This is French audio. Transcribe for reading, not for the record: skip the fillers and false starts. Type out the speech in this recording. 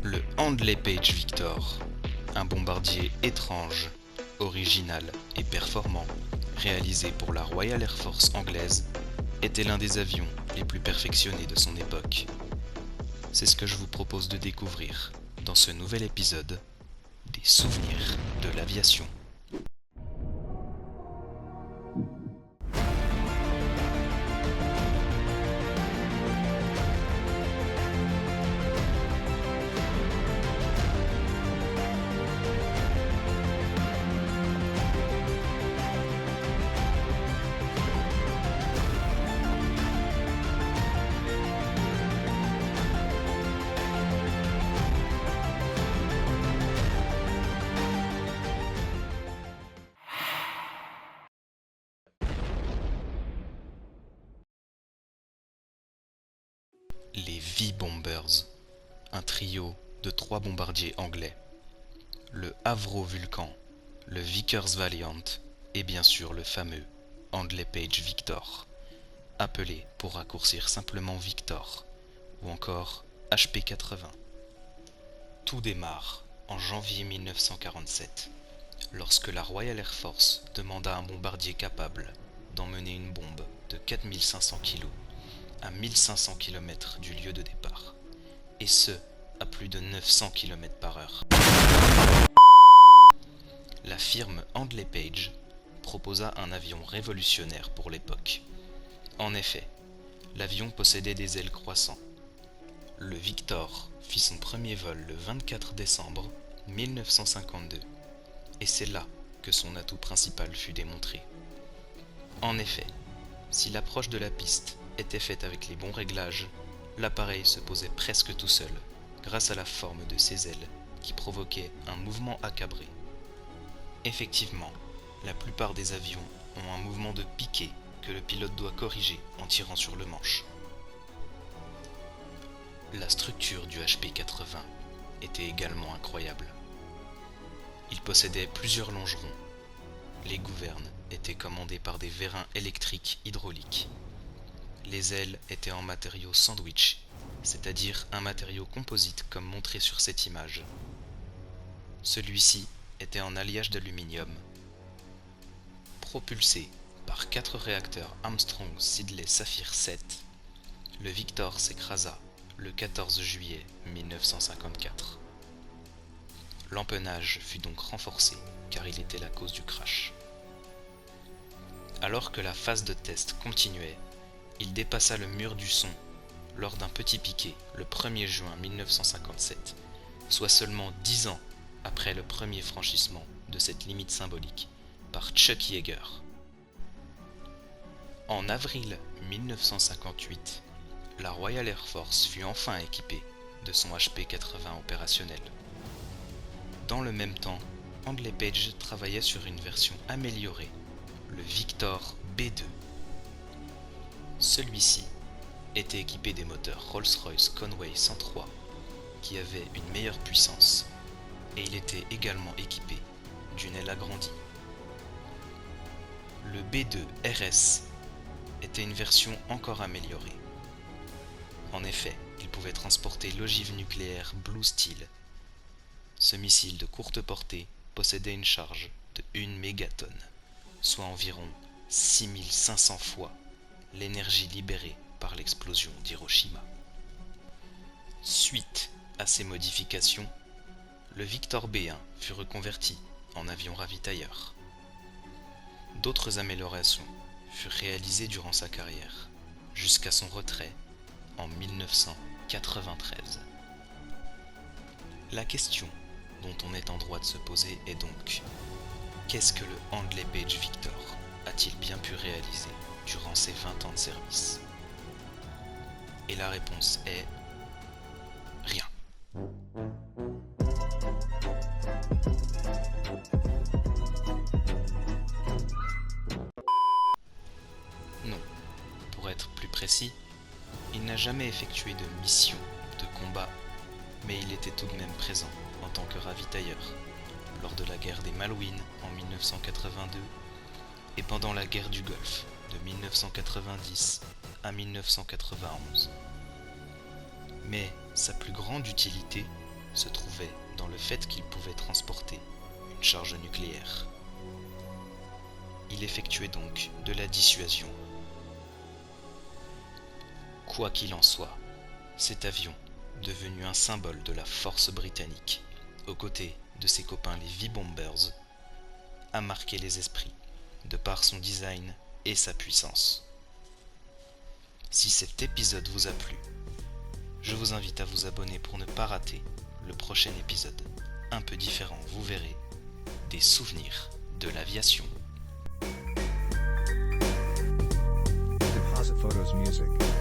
Le Handley Page Victor, un bombardier étrange, original et performant, réalisé pour la Royal Air Force anglaise, était l'un des avions les plus perfectionnés de son époque. C'est ce que je vous propose de découvrir dans ce nouvel épisode des souvenirs de l'aviation. Les V-Bombers, un trio de 3 bombardiers anglais. Le Avro Vulcan, le Vickers Valiant et bien sûr le fameux Handley Page Victor, appelé pour raccourcir simplement Victor, ou encore HP-80. Tout démarre en janvier 1947, lorsque la Royal Air Force demanda à un bombardier capable d'emmener une bombe de 4500 kg à 1500 km du lieu de départ, et ce, à plus de 900 km par heure. La firme Handley Page proposa un avion révolutionnaire pour l'époque. En effet, l'avion possédait des ailes croissantes. Le Victor fit son premier vol le 24 décembre 1952, et c'est là que son atout principal fut démontré. En effet, si l'approche de la piste était faite avec les bons réglages, l'appareil se posait presque tout seul, grâce à la forme de ses ailes qui provoquait un mouvement accabré. Effectivement, la plupart des avions ont un mouvement de piqué que le pilote doit corriger en tirant sur le manche. La structure du HP-80 était également incroyable. Il possédait plusieurs longerons. Les gouvernes étaient commandées par des vérins électriques hydrauliques. Les ailes étaient en matériau sandwich, c'est-à-dire un matériau composite comme montré sur cette image. Celui-ci était en alliage d'aluminium. Propulsé par 4 réacteurs Armstrong Siddeley Saphir 7, le Victor s'écrasa le 14 juillet 1954. L'empennage fut donc renforcé car il était la cause du crash. Alors que la phase de test continuait, il dépassa le mur du son lors d'un petit piqué le 1er juin 1957, soit seulement 10 ans après le premier franchissement de cette limite symbolique par Chuck Yeager. En avril 1958, la Royal Air Force fut enfin équipée de son HP-80 opérationnel. Dans le même temps, Handley Page travaillait sur une version améliorée, le Victor B2. Celui-ci était équipé des moteurs Rolls-Royce Conway 103 qui avaient une meilleure puissance, et il était également équipé d'une aile agrandie. Le B2 RS était une version encore améliorée. En effet, il pouvait transporter l'ogive nucléaire Blue Steel. Ce missile de courte portée possédait une charge de 1 mégatonne, soit environ 6500 fois l'énergie libérée par l'explosion d'Hiroshima. Suite à ces modifications, le Victor B1 fut reconverti en avion ravitailleur. D'autres améliorations furent réalisées durant sa carrière, jusqu'à son retrait en 1993. La question dont on est en droit de se poser est donc: qu'est-ce que le Handley Page Victor a-t-il bien pu réaliser durant ses 20 ans de service? Et la réponse est rien. Non, pour être plus précis, il n'a jamais effectué de mission de combat, mais il était tout de même présent en tant que ravitailleur lors de la guerre des Malouines en 1982 et pendant la guerre du Golfe de 1990 à 1991. Mais sa plus grande utilité se trouvait dans le fait qu'il pouvait transporter une charge nucléaire. Il effectuait donc de la dissuasion. Quoi qu'il en soit, cet avion, devenu un symbole de la force britannique, aux côtés de ses copains les V-Bombers, a marqué les esprits de par son design et sa puissance. Si cet épisode vous a plu, je vous invite à vous abonner pour ne pas rater le prochain épisode, un peu différent, vous verrez, des souvenirs de l'aviation. Deposit Photos Music.